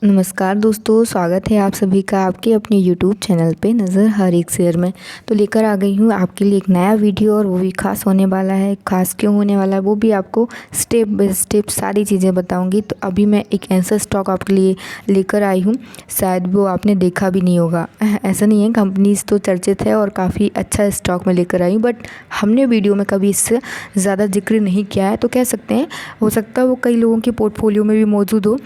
नमस्कार दोस्तों, स्वागत है आप सभी का आपके अपने YouTube चैनल पे नज़र हर एक शेयर में। तो लेकर आ गई हूँ आपके लिए एक नया वीडियो और वो भी खास होने वाला है। खास क्यों होने वाला है वो भी आपको स्टेप बाय स्टेप सारी चीज़ें बताऊँगी। तो अभी मैं एक ऐसा स्टॉक आपके लिए लेकर आई हूँ, शायद वो आपने देखा भी नहीं होगा। ऐसा नहीं है, कंपनीज़ तो चर्चित है और काफ़ी अच्छा स्टॉक मैं लेकर आई हूँ, बट हमने वीडियो में कभी इससे ज़्यादा जिक्र नहीं किया है। तो कह सकते हैं हो सकता है वो कई लोगों के पोर्टफोलियो में भी मौजूद हो,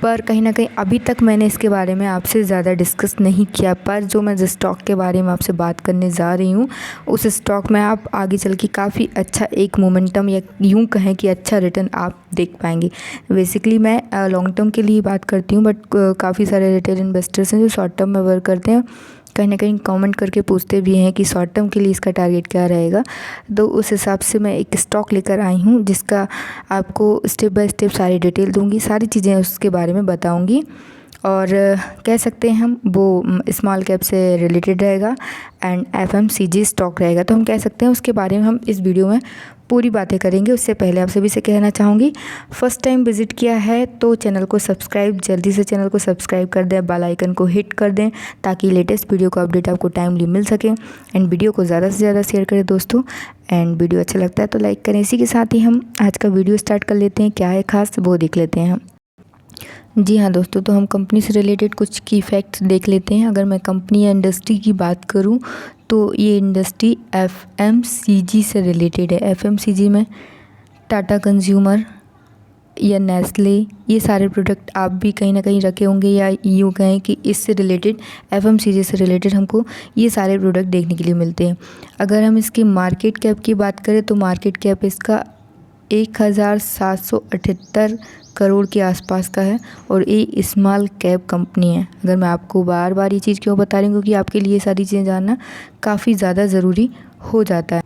पर कहीं ना कहीं अभी तक मैंने इसके बारे में आपसे ज़्यादा डिस्कस नहीं किया। पर जो मैं जिस स्टॉक के बारे में आपसे बात करने जा रही हूँ, उस स्टॉक में आप आगे चल के काफ़ी अच्छा एक मोमेंटम या यूँ कहें कि अच्छा रिटर्न आप देख पाएंगे। बेसिकली मैं लॉन्ग टर्म के लिए बात करती हूँ, बट काफ़ी सारे रिटेल इन्वेस्टर्स हैं जो शॉर्ट टर्म में वर्क करते हैं, कहीं ना कहीं कमेंट करके पूछते भी हैं कि शॉर्ट टर्म के लिए इसका टारगेट क्या रहेगा। तो उस हिसाब से मैं एक स्टॉक लेकर आई हूँ जिसका आपको स्टेप बाय स्टेप सारी डिटेल दूंगी, सारी चीज़ें उसके बारे में बताऊंगी। और कह सकते हैं हम वो स्मॉल कैप से रिलेटेड रहेगा एंड FMCG स्टॉक रहेगा। तो हम कह सकते हैं उसके बारे में हम इस वीडियो में पूरी बातें करेंगे। उससे पहले आप सभी से कहना चाहूँगी, फर्स्ट टाइम विजिट किया है तो चैनल को सब्सक्राइब, जल्दी से चैनल को सब्सक्राइब कर दें, बेल आइकन को हिट कर दें ताकि लेटेस्ट वीडियो का अपडेट आपको टाइमली मिल सके। एंड वीडियो को ज़्यादा से ज़्यादा शेयर करें दोस्तों, एंड वीडियो अच्छा लगता है तो लाइक करें। इसी के साथ ही हम आज का वीडियो स्टार्ट कर लेते हैं। क्या है खास वो देख लेते हैं हम। जी हाँ दोस्तों, तो हम कंपनी से रिलेटेड कुछ की फैक्ट्स देख लेते हैं। अगर मैं कंपनी या इंडस्ट्री की बात करूँ तो ये इंडस्ट्री FMCG से रिलेटेड है। FMCG में टाटा कंज्यूमर या नेस्ले, ये सारे प्रोडक्ट आप भी कहीं ना कहीं रखे होंगे, या यूँ कहें कि इससे रिलेटेड FMCG से रिलेटेड हमको ये सारे प्रोडक्ट देखने के लिए मिलते हैं। अगर हम इसकी मार्केट कैप की बात करें तो मार्केट कैप इसका 1778 करोड़ के आसपास का है और ये स्मॉल कैप कंपनी है। अगर मैं आपको बार बार ये चीज़ क्यों बता रही हूँ, क्योंकि आपके लिए सारी चीज़ें जानना काफ़ी ज़्यादा ज़रूरी हो जाता है।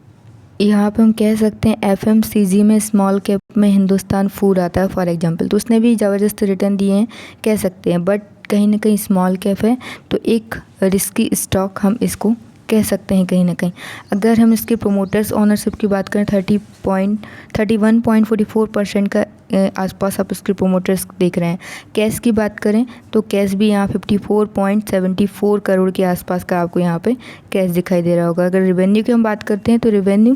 यहाँ पे हम कह सकते हैं FMCG में स्मॉल कैप में हिंदुस्तान फूड आता है फॉर एग्जांपल, तो उसने भी ज़बरदस्त रिटर्न दिए हैं कह सकते हैं, बट कहीं ना कहीं स्मॉल कैप है तो एक रिस्की स्टॉक हम इसको कह सकते हैं कहीं ना कहीं। अगर हम इसके प्रोमोटर्स ओनरशिप की बात करें 31.44% का आसपास आप इसके प्रोमोटर्स देख रहे हैं। कैश की बात करें तो कैश भी यहाँ 54.74 करोड़ के आसपास का आपको यहाँ पे कैश दिखाई दे रहा होगा। अगर रेवेन्यू की हम बात करते हैं तो रेवेन्यू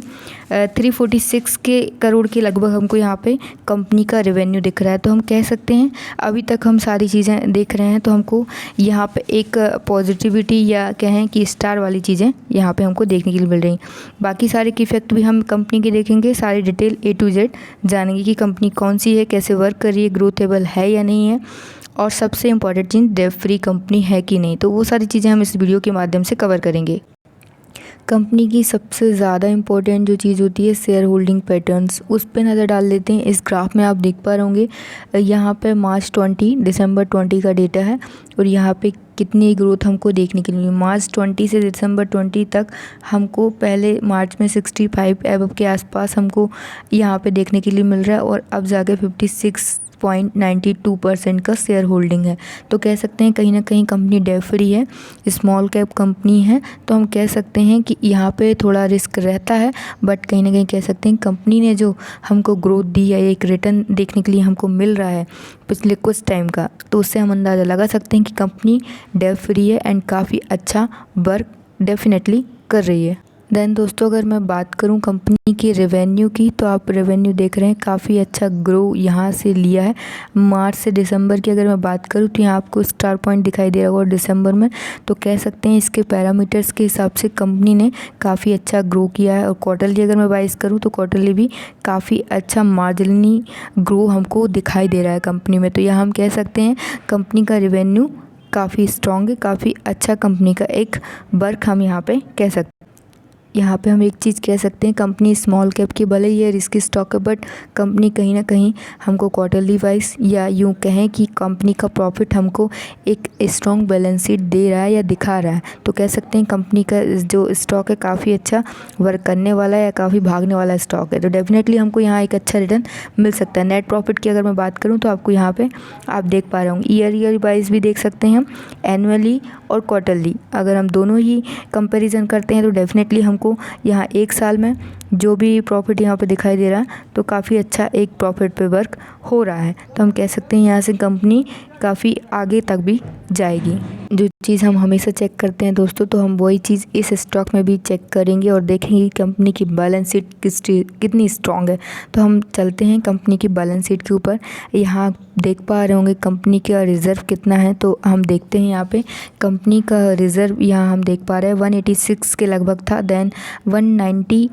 346 करोड़ के लगभग हमको यहाँ पे कंपनी का रेवेन्यू दिख रहा है। तो हम कह सकते हैं अभी तक हम सारी चीज़ें देख रहे हैं तो हमको यहाँ पे एक पॉजिटिविटी या कहें कि स्टार वाली चीज़ें यहाँ पे हमको देखने के लिए मिल रही। बाकी सारे की इफेक्ट भी हम कंपनी के देखेंगे, सारी डिटेल A to Z जानेंगे कि कंपनी कौन सी है, कैसे वर्क कर रही है, ग्रोथेबल है या नहीं है, और सबसे इम्पॉर्टेंट चीज़ डेट फ्री कंपनी है कि नहीं। तो वो सारी चीज़ें हम इस वीडियो के माध्यम से कवर करेंगे। कंपनी की सबसे ज़्यादा इम्पोर्टेंट जो चीज़ होती है शेयर होल्डिंग पैटर्न्स, उस पर नज़र डाल लेते हैं। इस ग्राफ में आप देख पा रहे होंगे यहाँ पे मार्च 20 दिसंबर 20 का डेटा है और यहाँ पे कितनी ग्रोथ हमको देखने के लिए मार्च 20 से दिसंबर 20 तक हमको पहले मार्च में 65 एबव के आसपास हमको यहाँ पे देखने के लिए मिल रहा है और अब जाके 56.92% का शेयर होल्डिंग है। तो कह सकते हैं कहीं ना कहीं कंपनी डेट फ्री है, स्मॉल कैप कंपनी है। तो हम कह सकते हैं कि यहाँ पे थोड़ा रिस्क रहता है, बट कहीं ना कहीं कह सकते हैं कंपनी ने जो हमको ग्रोथ दी है, एक रिटर्न देखने के लिए हमको मिल रहा है पिछले कुछ टाइम का, तो उससे हम अंदाज़ा लगा सकते हैं कि कंपनी डेट फ्री है एंड काफ़ी अच्छा वर्क डेफिनेटली कर रही है। देन दोस्तों, अगर मैं बात करूं कंपनी की रेवेन्यू की, तो आप रेवेन्यू देख रहे हैं काफ़ी अच्छा ग्रो यहाँ से लिया है। मार्च से दिसंबर की अगर मैं बात करूं तो यहाँ आपको स्टार पॉइंट दिखाई दे रहा होगा दिसंबर में। तो कह सकते हैं इसके पैरामीटर्स के हिसाब से कंपनी ने काफ़ी अच्छा ग्रो किया है। और क्वार्टरली अगर मैं बाइस करूँ तो क्वार्टरली भी काफ़ी अच्छा मार्जिनली ग्रो हमको दिखाई दे रहा है कंपनी में। तो यहाँ हम कह सकते हैं कंपनी का रेवेन्यू काफ़ी स्ट्रॉन्ग है, काफ़ी अच्छा कंपनी का एक वर्क हम यहाँ पे कह सकते हैं। यहाँ पे हम एक चीज़ कह सकते हैं, कंपनी स्मॉल कैप की भले ये रिस्की स्टॉक है, बट कंपनी कहीं ना कहीं हमको क्वार्टरली वाइज या यूँ कहें कि कंपनी का प्रॉफिट हमको एक स्ट्रॉन्ग बैलेंस शीट दे रहा है या दिखा रहा है। तो कह सकते हैं कंपनी का जो स्टॉक है काफ़ी अच्छा वर्क करने वाला है या काफ़ी भागने वाला स्टॉक है। तो डेफिनेटली हमको यहाँ एक अच्छा रिटर्न मिल सकता है। नेट प्रॉफिट की अगर मैं बात करूँ तो आपको यहाँ पर आप देख पा रहे होंगे ईयर वाइज भी देख सकते हैं हम, एनुअली और क्वार्टरली अगर हम दोनों ही कंपेरिजन करते हैं तो डेफिनेटली हमको हमको यहाँ 1 साल में जो भी प्रॉफिट यहाँ पे दिखाई दे रहा है तो काफ़ी अच्छा एक प्रॉफिट पे वर्क हो रहा है। तो हम कह सकते हैं यहाँ से कंपनी काफ़ी आगे तक भी जाएगी। जो चीज़ हम हमेशा चेक करते हैं दोस्तों, तो हम वही चीज़ इस स्टॉक में भी चेक करेंगे और देखेंगे कि कंपनी की बैलेंस शीट कितनी स्ट्रॉन्ग है। तो हम चलते हैं कंपनी की बैलेंस शीट के ऊपर। यहाँ देख पा रहे होंगे कंपनी का रिज़र्व कितना है। तो हम देखते हैं यहाँ पे कंपनी का रिज़र्व यहाँ हम देख पा रहे हैं 186 के लगभग था, देन 190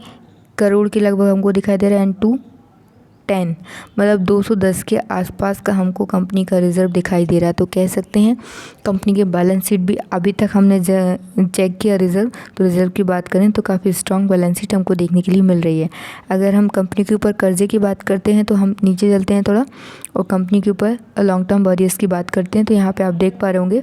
करोड़ के लगभग हमको दिखाई दे रहा है, एंड 210 मतलब 210 के आसपास का हमको कंपनी का रिज़र्व दिखाई दे रहा है। तो कह सकते हैं कंपनी के बैलेंस शीट भी अभी तक हमने चेक किया रिज़र्व, तो रिज़र्व की बात करें तो काफ़ी स्ट्रॉन्ग बैलेंस शीट हमको देखने के लिए मिल रही है। अगर हम कंपनी के ऊपर कर्जे की बात करते हैं तो हम नीचे चलते हैं थोड़ा और कंपनी के ऊपर लॉन्ग टर्म वॉरियर्स की बात करते हैं। तो यहाँ पर आप देख पा रहे होंगे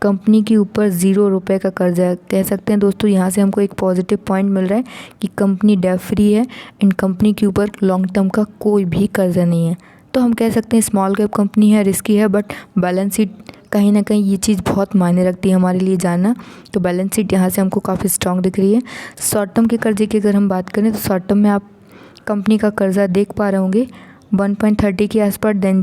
कंपनी के ऊपर 0 रुपये का कर्जा है। कह सकते हैं दोस्तों यहाँ से हमको एक पॉजिटिव पॉइंट मिल रहा है कि कंपनी डेट फ्री है एंड कंपनी के ऊपर लॉन्ग टर्म का कोई भी कर्जा नहीं है। तो हम कह सकते हैं स्मॉल कैप कंपनी है, रिस्की है, बट बैलेंस शीट कहीं ना कहीं ये चीज़ बहुत मायने रखती है हमारे लिए जानना। तो बैलेंस शीट यहाँ से हमको काफ़ी स्ट्रॉन्ग दिख रही है। शॉर्ट टर्म के कर्जे की अगर हम बात करें तो शॉर्ट टर्म में आप कंपनी का कर्जा देख पा रहे होंगे 1.30 के आसपास, देन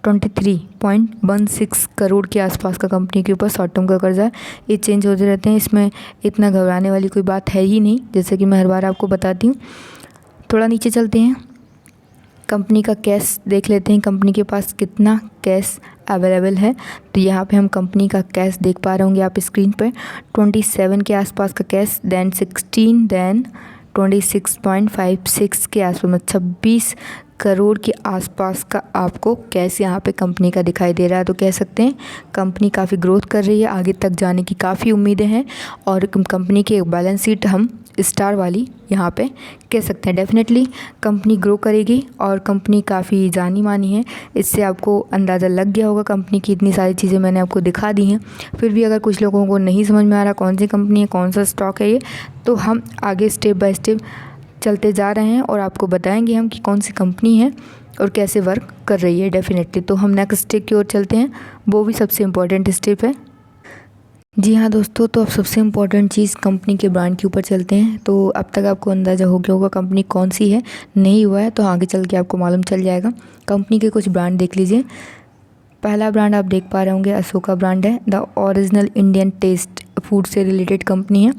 23.16 करोड़ के आसपास का कंपनी के ऊपर शॉर्ट टर्म का कर्जा है। ये चेंज होते रहते हैं, इसमें इतना घबराने वाली कोई बात है ही नहीं, जैसे कि मैं हर बार आपको बताती हूँ। थोड़ा नीचे चलते हैं, कंपनी का कैश देख लेते हैं, कंपनी के पास कितना कैश अवेलेबल है। तो यहाँ पे हम कंपनी का कैश देख पा रहे होंगे आप स्क्रीन पर 27 के आसपास का कैश, देन 16, देन 26.56 के आसपास में 26 करोड़ के आसपास का आपको कैश यहाँ पे कंपनी का दिखाई दे रहा है। तो कह सकते हैं कंपनी काफ़ी ग्रोथ कर रही है, आगे तक जाने की काफ़ी उम्मीदें हैं और कंपनी की बैलेंस शीट हम स्टार वाली यहाँ पे कह सकते हैं। डेफिनेटली कंपनी ग्रो करेगी और कंपनी काफ़ी जानी मानी है, इससे आपको अंदाज़ा लग गया होगा। कंपनी की इतनी सारी चीज़ें मैंने आपको दिखा दी हैं, फिर भी अगर कुछ लोगों को नहीं समझ में आ रहा कौन सी कंपनी है, कौन सा स्टॉक है ये, तो हम आगे स्टेप बाय स्टेप चलते जा रहे हैं और आपको बताएंगे हम कि कौन सी कंपनी है और कैसे वर्क कर रही है। डेफिनेटली तो हम नेक्स्ट स्टेप की ओर चलते हैं, वो भी सबसे इम्पोर्टेंट स्टेप है। जी हाँ दोस्तों, तो अब सबसे इम्पोर्टेंट चीज़ कंपनी के ब्रांड के ऊपर चलते हैं। तो अब तक आपको अंदाज़ा हो गया होगा कंपनी कौन सी है, नहीं हुआ है तो आगे चल के आपको मालूम चल जाएगा। कंपनी के कुछ ब्रांड देख लीजिए। पहला ब्रांड आप देख पा रहे होंगे अशोका ब्रांड है, the original Indian taste food से रिलेटेड कंपनी है।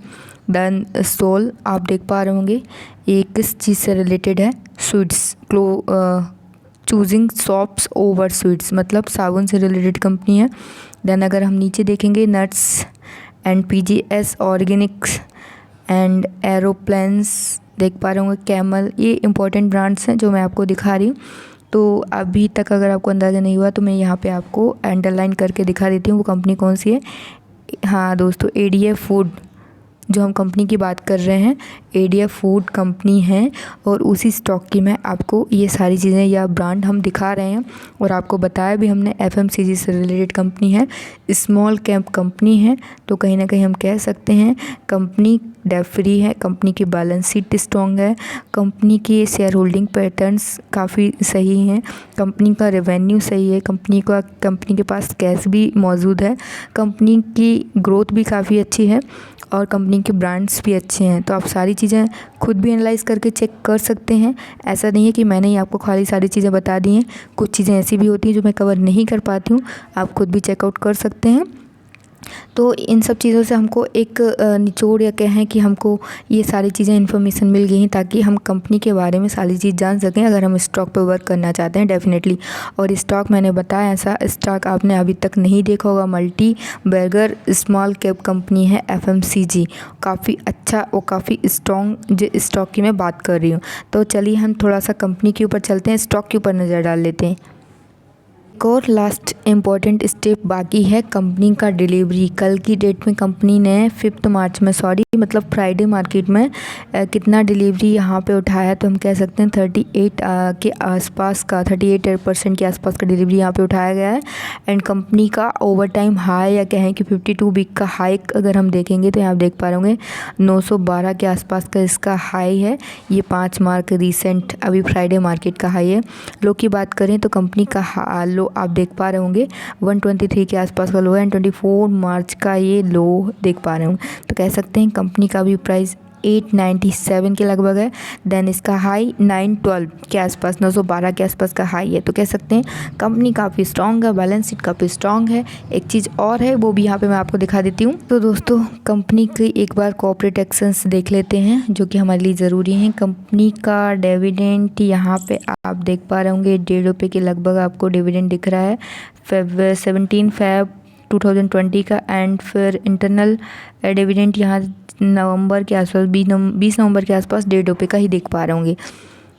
देन सोल आप देख पा रहे होंगे, ये किस चीज़ से रिलेटेड है, sweets, choosing shops over sweets, मतलब साबुन से रिलेटेड कंपनी है। देन अगर हम नीचे देखेंगे nuts and PGS Organics and aeroplanes देख पा रहे होंगे, कैमल, ये इंपॉर्टेंट ब्रांड्स हैं जो मैं आपको दिखा रही हूँ। तो अभी तक अगर आपको अंदाज़ा नहीं हुआ तो मैं यहाँ पे आपको अंडरलाइन करके दिखा देती हूँ वो कंपनी कौन सी है। हाँ दोस्तों, ADF फूड जो हम कंपनी की बात कर रहे हैं, ADF फूड कंपनी है और उसी स्टॉक की मैं आपको ये सारी चीज़ें या ब्रांड हम दिखा रहे हैं और आपको बताया भी हमने FMCG से रिलेटेड कंपनी है, स्मॉल कैप कंपनी है। तो कहीं ना कहीं हम कह सकते हैं कंपनी डेट फ्री है, कंपनी की बैलेंस शीट स्ट्रॉन्ग है, कंपनी की शेयर होल्डिंग पैटर्न्स काफ़ी सही हैं, कंपनी का रेवेन्यू सही है, कंपनी के पास कैश भी मौजूद है, कंपनी की ग्रोथ भी काफ़ी अच्छी है और कंपनी के ब्रांड्स भी अच्छे हैं। तो आप सारी चीज़ें खुद भी एनालाइज़ करके चेक कर सकते हैं। ऐसा नहीं है कि मैंने ही आपको खाली सारी चीज़ें बता दी हैं, कुछ चीज़ें ऐसी भी होती हैं जो मैं कवर नहीं कर पाती हूँ, आप खुद भी चेकआउट कर सकते हैं। तो इन सब चीज़ों से हमको एक निचोड़ या कहें कि हमको ये सारी चीज़ें इन्फॉर्मेशन मिल गई हैं ताकि हम कंपनी के बारे में सारी चीज़ जान सकें अगर हम स्टॉक पे वर्क करना चाहते हैं डेफिनेटली। और स्टॉक मैंने बताया ऐसा स्टॉक आपने अभी तक नहीं देखा होगा, multibagger small cap company है FMCG, काफ़ी अच्छा और काफ़ी स्ट्रॉन्ग जो स्टॉक की मैं बात कर रही हूँ। तो चलिए हम थोड़ा सा कंपनी के ऊपर चलते हैं, स्टॉक के ऊपर नज़र डाल लेते हैं। एक और लास्ट इम्पॉर्टेंट स्टेप बाकी है कंपनी का डिलीवरी। कल की डेट में कंपनी ने 5 मार्च में मतलब फ्राइडे मार्केट में कितना डिलीवरी यहाँ पे उठाया, तो हम कह सकते हैं 38 के आसपास का 38% के आसपास का डिलीवरी यहाँ पे उठाया गया है। एंड कंपनी का ओवर टाइम हाई या कहें कि 52 वीक का हाई अगर हम देखेंगे तो यहाँ देख पा रहे होंगे 912 के आसपास का इसका हाई है। ये 5 मार्च रिसेंट अभी फ्राइडे मार्केट का हाई है। लो की बात करें तो कंपनी का लो आप देख पा रहे होंगे 123 के आसपास का लो है एंड 24 मार्च का ये लो देख पा रहे होंगे। तो कह सकते हैं कंपनी का भी प्राइस 897 के लगभग है। देन इसका हाई 912 के आसपास, 912 के आसपास का हाई है। तो कह सकते हैं कंपनी काफ़ी स्ट्रॉन्ग है, बैलेंस शीट काफ़ी स्ट्रॉन्ग है। एक चीज़ और है वो भी यहाँ पे मैं आपको दिखा देती हूँ। तो दोस्तों कंपनी की एक बार कॉर्पोरेट एक्शंस देख लेते हैं जो कि हमारे लिए ज़रूरी हैं। कंपनी का डिविडेंड यहाँ पे आप देख पा रहे होंगे 1.5 रुपये के लगभग आपको डिविडेंड दिख रहा है 17 Feb 2020 का। एंड फिर इंटरनल डिविडेंड यहाँ नवंबर के आसपास 20 नवंबर के आसपास 1.5 रुपये का ही देख पा रहे होंगे।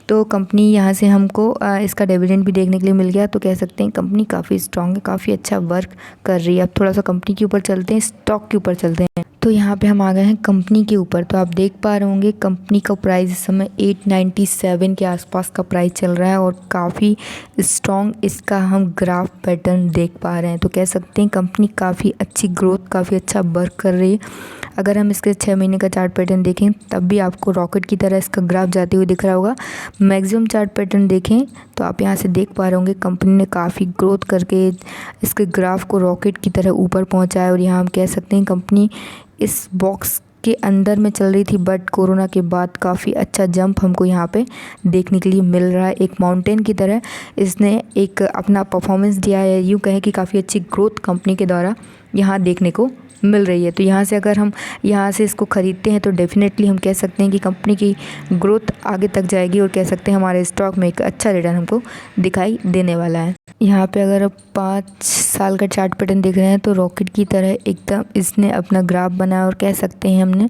तो कंपनी यहाँ से हमको इसका डिविडेंड भी देखने के लिए मिल गया। तो कह सकते हैं कंपनी काफ़ी स्ट्रॉन्ग है, काफ़ी अच्छा वर्क कर रही है। अब थोड़ा सा कंपनी के ऊपर चलते हैं, स्टॉक के ऊपर चलते हैं। तो यहाँ पे हम आ गए हैं कंपनी के ऊपर। तो आप देख पा रहे होंगे कंपनी का प्राइस इस समय 897 के आसपास का प्राइस चल रहा है और काफ़ी स्ट्रॉन्ग इसका हम ग्राफ पैटर्न देख पा रहे हैं। तो कह सकते हैं कंपनी काफ़ी अच्छी ग्रोथ, काफ़ी अच्छा वर्क कर रही है। अगर हम इसके 6 महीने का चार्ट पैटर्न देखें तब भी आपको रॉकेट की तरह इसका ग्राफ जाते हुए दिख रहा होगा। मैक्सिमम चार्ट पैटर्न देखें तो आप यहाँ से देख पा रहे होंगे कंपनी ने काफ़ी ग्रोथ करके इसके ग्राफ को रॉकेट की तरह ऊपर पहुँचाया। और यहाँ हम कह सकते हैं कंपनी इस बॉक्स के अंदर में चल रही थी, बट कोरोना के बाद काफ़ी अच्छा जंप हमको यहाँ पे देखने के लिए मिल रहा है। एक माउंटेन की तरह इसने एक अपना परफॉर्मेंस दिया है, यूँ कहें कि काफ़ी अच्छी ग्रोथ कंपनी के द्वारा यहाँ देखने को मिल रही है। तो यहाँ से अगर हम यहाँ से इसको ख़रीदते हैं तो डेफिनेटली हम कह सकते हैं कि कंपनी की ग्रोथ आगे तक जाएगी और कह सकते हैं हमारे स्टॉक में एक अच्छा रिटर्न हमको दिखाई देने वाला है। यहाँ पे अगर आप 5 साल का चार्ट पैटर्न देख रहे हैं तो रॉकेट की तरह एकदम इसने अपना ग्राफ बनाया और कह सकते हैं हमने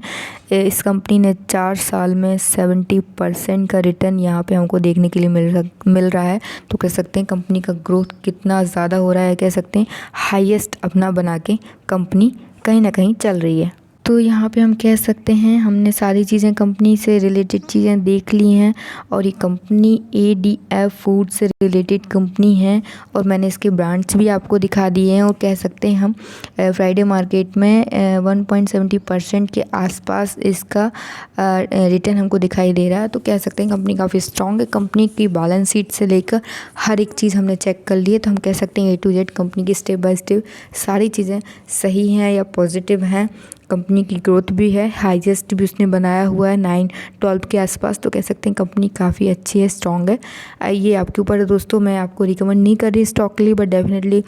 इस कंपनी ने 4 साल में 70% का रिटर्न यहाँ पे हमको देखने के लिए मिल रहा है। तो कह सकते हैं कंपनी का ग्रोथ कितना ज़्यादा हो रहा है, कह सकते हैं हाईएस्ट अपना बना के कंपनी कहीं ना कहीं चल रही है। तो यहाँ पे हम कह सकते हैं हमने सारी चीज़ें कंपनी से रिलेटेड चीज़ें देख ली हैं और ये कंपनी ADF फूड से रिलेटेड कंपनी है और मैंने इसके ब्रांड्स भी आपको दिखा दिए हैं। और कह सकते हैं हम फ्राइडे मार्केट में 1.70% के आसपास इसका रिटर्न हमको दिखाई दे रहा है। तो कह सकते हैं कंपनी काफ़ी स्ट्रॉन्ग है। कंपनी की बैलेंस शीट से लेकर हर एक चीज़ हमने चेक कर ली है। तो हम कह सकते हैं A to Z कंपनी की स्टेप बाय स्टेप सारी चीज़ें सही हैं या पॉजिटिव हैं। कंपनी की ग्रोथ भी है, हाईएस्ट भी उसने बनाया हुआ है 912 के आसपास। तो कह सकते हैं कंपनी काफ़ी अच्छी है, स्ट्रॉन्ग है। ये आपके ऊपर है दोस्तों, मैं आपको रिकमेंड नहीं कर रही स्टॉक के लिए, बट डेफिनेटली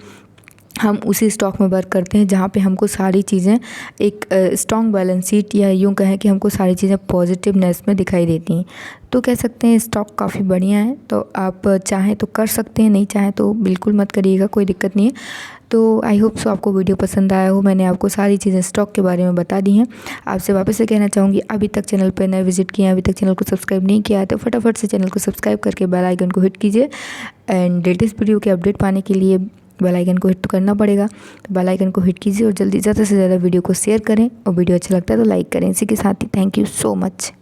हम उसी स्टॉक में वर्क करते हैं जहाँ पे हमको सारी चीज़ें एक स्ट्रॉन्ग बैलेंस शीट या यूँ कहें कि हमको सारी चीज़ें पॉजिटिवनेस में दिखाई देती हैं। तो कह सकते हैं स्टॉक काफ़ी बढ़िया है। तो आप चाहें तो कर सकते हैं, नहीं चाहें तो बिल्कुल मत करिएगा, कोई दिक्कत नहीं है। तो आई होप सो आपको वीडियो पसंद आया हो। मैंने आपको सारी चीज़ें स्टॉक के बारे में बता दी हैं। आपसे वापस से कहना चाहूँगी, अभी तक चैनल पर नए विजिट किए हैं, अभी तक चैनल को सब्सक्राइब नहीं किया है तो फटाफट से चैनल को सब्सक्राइब करके बेल आइकन को हिट कीजिए। एंड लेटेस्ट वीडियो के अपडेट पाने के लिए बेल आइकन को हिट तो करना पड़ेगा। तो बेल आइकन को हिट कीजिए और जल्दी ज़्यादा से ज़्यादा वीडियो को शेयर करें और वीडियो अच्छा लगता है तो लाइक करें। इसी के साथ ही थैंक यू सो मच।